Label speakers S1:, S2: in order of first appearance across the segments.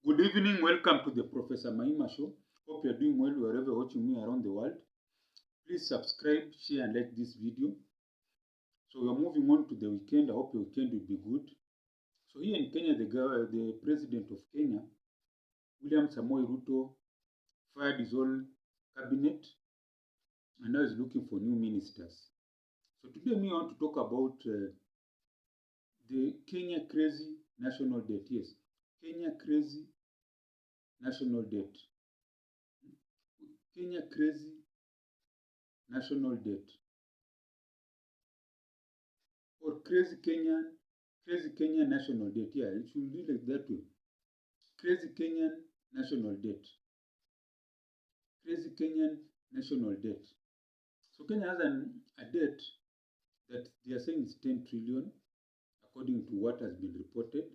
S1: Good evening, welcome to the Professor Maima Show. Hope you're doing well wherever you're watching me around the world. Please subscribe, share, and like this video. So we're moving on to the weekend. I hope your weekend will be good. So here in Kenya, the president of Kenya, William Samoei Ruto, fired his whole cabinet and now is looking for new ministers. So today I want to talk about the Kenya crazy national debt. Yes, Kenya crazy national debt. Kenya crazy national debt, or crazy Kenyan national debt. Yeah, it should be like that way. Crazy Kenyan national debt. Crazy Kenyan national debt. So Kenya has a debt that they are saying is 10 trillion, according to what has been reported.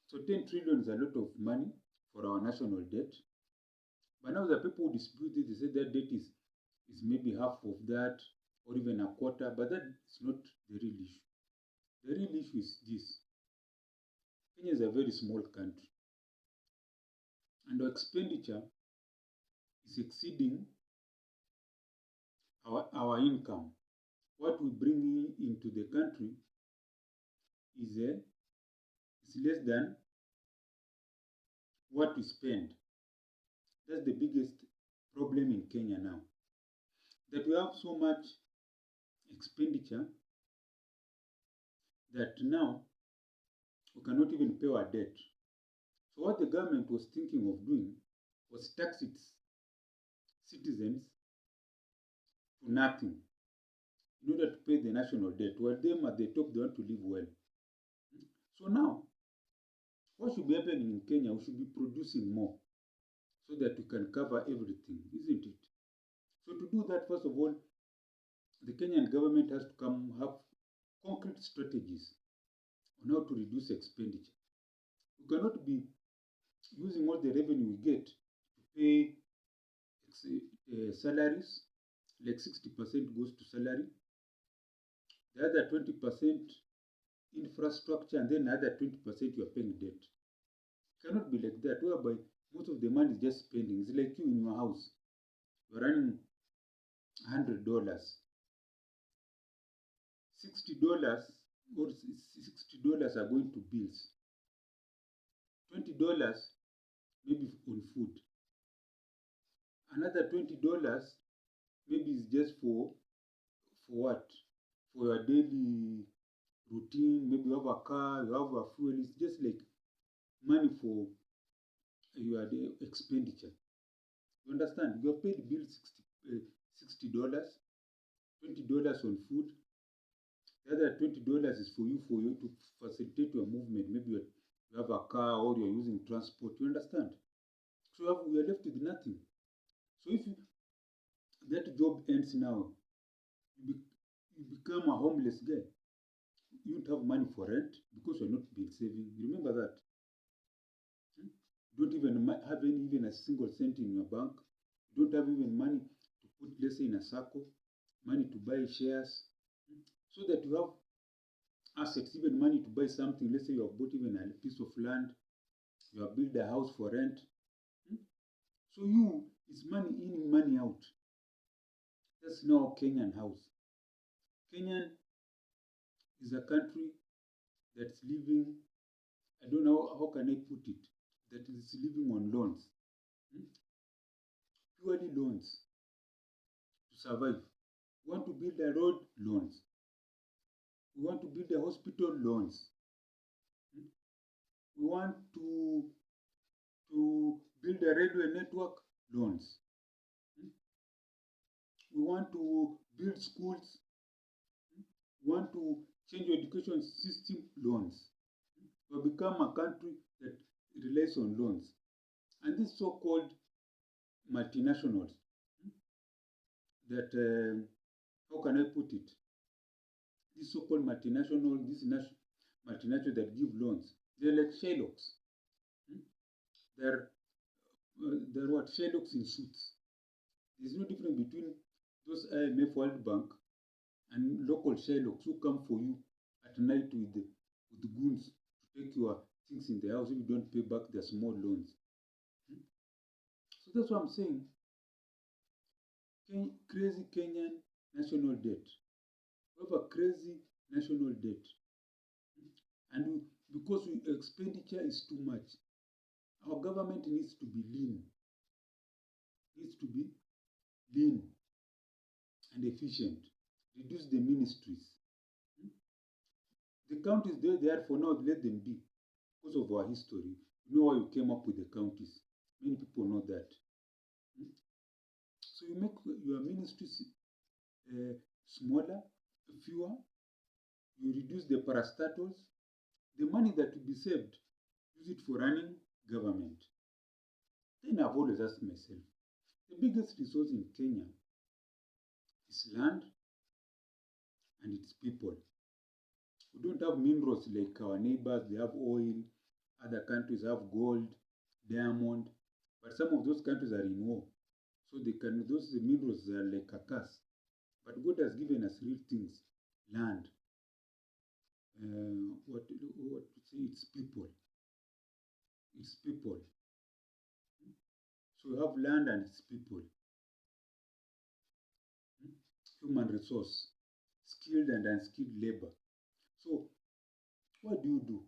S1: So 10 trillion is a lot of money for our national debt. But now the people who dispute it, they say that debt is maybe half of that or even a quarter, but that is not the real issue. The real issue is this. Kenya is a very small country, and our expenditure is exceeding our income. What we bring into the country is less than what we spend. That's the biggest problem in Kenya now, that we have so much expenditure that now we cannot even pay our debt. So what the government was thinking of doing was tax its citizens to nothing in order to pay the national debt, while them at the top they want to live well. So now, what should be happening in Kenya? We should be producing more so that we can cover everything, isn't it? So to do that, first of all, the Kenyan government has to have concrete strategies on how to reduce expenditure. We cannot be using all the revenue we get to pay salaries, like 60% goes to salary, the other 20% infrastructure, and then another 20% you are paying debt. It cannot be like that, whereby most of the money is just spending. It's like you in your house. You're running $100. $60 are going to bills. $20 maybe on food. Another $20 maybe is just for what? For your daily routine. Maybe you have a car, you have a fuel. It's just like money for your expenditure. You understand? You have paid bills $60, $20 on food. The other $20 is for you to facilitate your movement. Maybe you have a car or you're using transport. You understand? So we are left with nothing. So if that job ends now, you become a homeless guy. You don't have money for rent because you're not been saving. You remember that? You don't even have even a single cent in your bank. You don't have even money to put, let's say, in a circle, money to buy shares, so that you have assets, even money to buy something. Let's say you have bought even a piece of land, you have built a house for rent. So it's money in, money out. That's now Kenyan house. Kenyan is a country that's living, I don't know how can I put it, that is living on loans. Purely loans to survive. We want to build a road, loans. We want to build a hospital, loans. We want to build a railway network, loans. We want to build schools. We want to change your education system, loans. We have become a country that relies on loans. And these so-called multinationals that, how can I put it? These so-called multinationals that give loans, they're like Shylocks. They're what? Shylocks in suits. There's no difference between those IMF, World Bank, and local Shylocks who come for you at night with goons to take your things in the house if you don't pay back the small loans. Hmm? So that's what I'm saying. Crazy Kenyan national debt. We have a crazy national debt. And because expenditure is too much, our government needs to be lean, needs to be lean and efficient. Reduce the ministries. The counties they are for now, let them be. Because of our history, you know why you came up with the counties. Many people know that. So you make your ministries smaller, fewer. You reduce the parastatals. The money that will be saved, use it for running government. Then I've always asked myself, the biggest resource in Kenya is land and its people. We don't have minerals like our neighbors. They have oil. Other countries have gold, diamond. But some of those countries are in war. So those minerals are like a curse. But God has given us real things. Land. What to say? It's people. It's people. So we have land and its people. Human resource. Skilled and unskilled labor. So what do?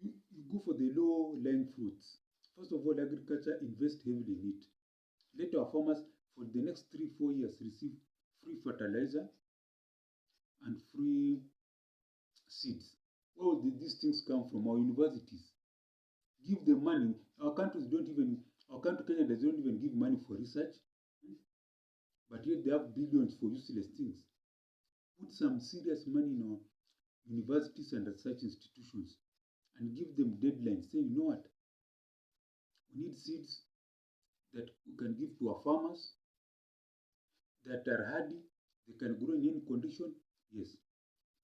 S1: You go for the low-lying fruits. First of all, agriculture invest heavily in it. Let our farmers for the next 3-4 years receive free fertilizer and free seeds. Where will these things come from? Our universities. Give them money. Our countries don't even, our country Kenya doesn't even give money for research. But yet they have billions for useless things. Put some serious money in our universities and research institutions and give them deadlines. Say, you know what? We need seeds that we can give to our farmers that are hardy, they can grow in any condition. Yes.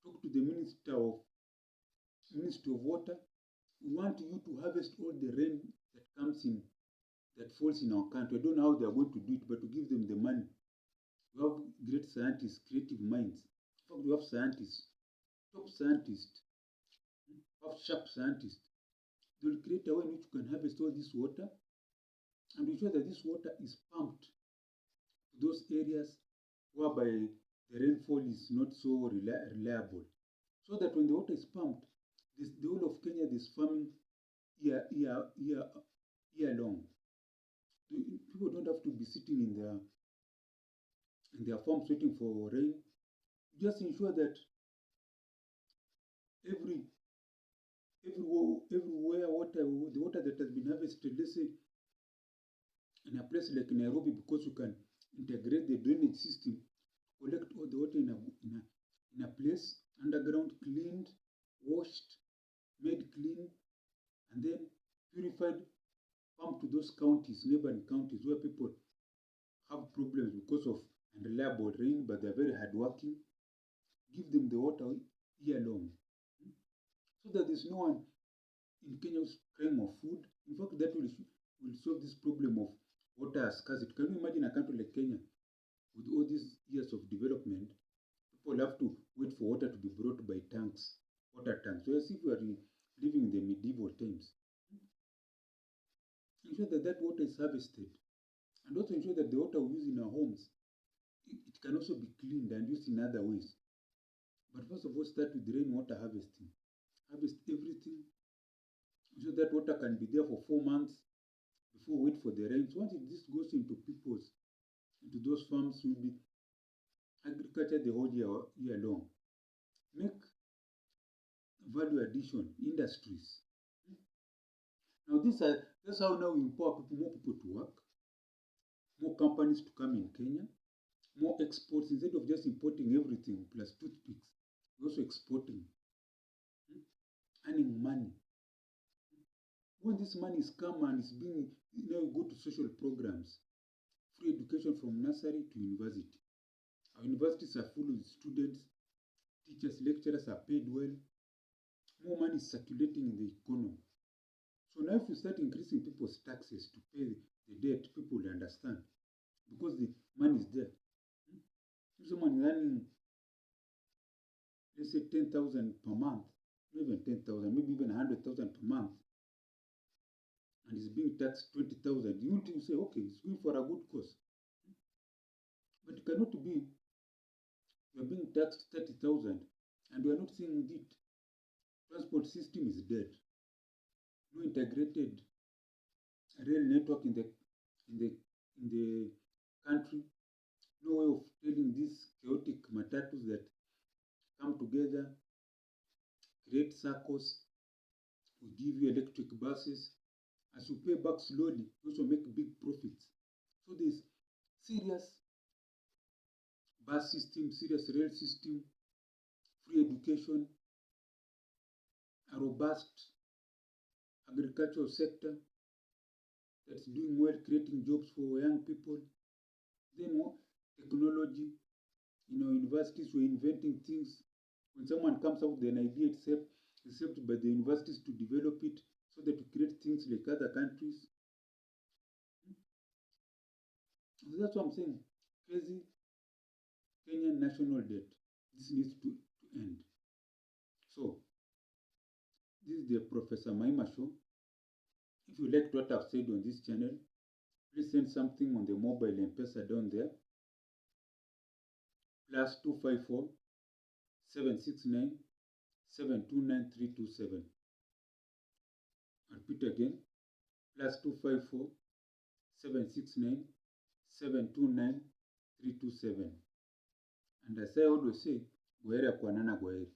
S1: Talk to the Ministry of Water. We want you to harvest all the rain that comes in, that falls in our country. I don't know how they are going to do it, but to give them the money. We have great scientists, creative minds. In fact, we have scientists, top scientists, have sharp scientists. They will create a way in which you can harvest all this water and ensure that this water is pumped to those areas whereby the rainfall is not so reliable. So that when the water is pumped, the whole of Kenya is farming year long. People don't have to be sitting in their farms waiting for rain. Just ensure that everywhere the water that has been harvested, let's say in a place like Nairobi, because you can integrate the drainage system, collect all the water in a place, underground, cleaned, washed, made clean, and then purified, pumped to those counties, neighboring counties where people have problems because of unreliable rain, but they're very hardworking. Give them the water year long. So that there's no one in Kenya who's crying of food. In fact, that will solve this problem of water scarcity. Can you imagine a country like Kenya with all these years of development? People have to wait for water to be brought by tanks, water tanks. So as if we are living in the medieval times. Ensure that water is harvested, and also ensure that the water we use in our homes, it can also be cleaned and used in other ways. But first of all, start with rainwater harvesting. Harvest everything. So that water can be there for 4 months before we wait for the rain. So once this goes into those farms, will be agriculture the whole year long. Make value addition industries. Now that's how now we empower more people to work, more companies to come in Kenya, more exports. Instead of just importing everything plus toothpicks, we're also exporting, earning money. When this money is come and is being, now you go to social programs, free education from nursery to university. Our universities are full of students, teachers, lecturers are paid well. More money is circulating in the economy. So now if you start increasing people's taxes to pay the debt, people will understand because the money is there. If someone is earning, let's say 10,000 per month, not even 10,000, maybe even 100,000 per month, and is being taxed 20,000, you will say, okay, it's going for a good cause. But it cannot be you are being taxed 30,000 and you are not seeing it. Transport system is dead. No integrated rail network in the country. No way of telling these chaotic matatus that come together, create circles, we give you electric buses. As you pay back slowly, you also make big profits. So there's serious bus system, serious rail system, free education, a robust agricultural sector that's doing well, creating jobs for young people. Then technology, universities were inventing things. When someone comes up with an idea, it's accepted by the universities to develop it so that we create things like other countries. So that's what I'm saying. Crazy Kenyan national debt. This needs to end. So, this is the Professor Maima Show. If you liked what I've said on this channel, please send something on the mobile M-Pesa down there. +254 769 729 327. I'll repeat again. +254 769 729 327. And as I always say, Gwaheri ya kuonana, gwaheri.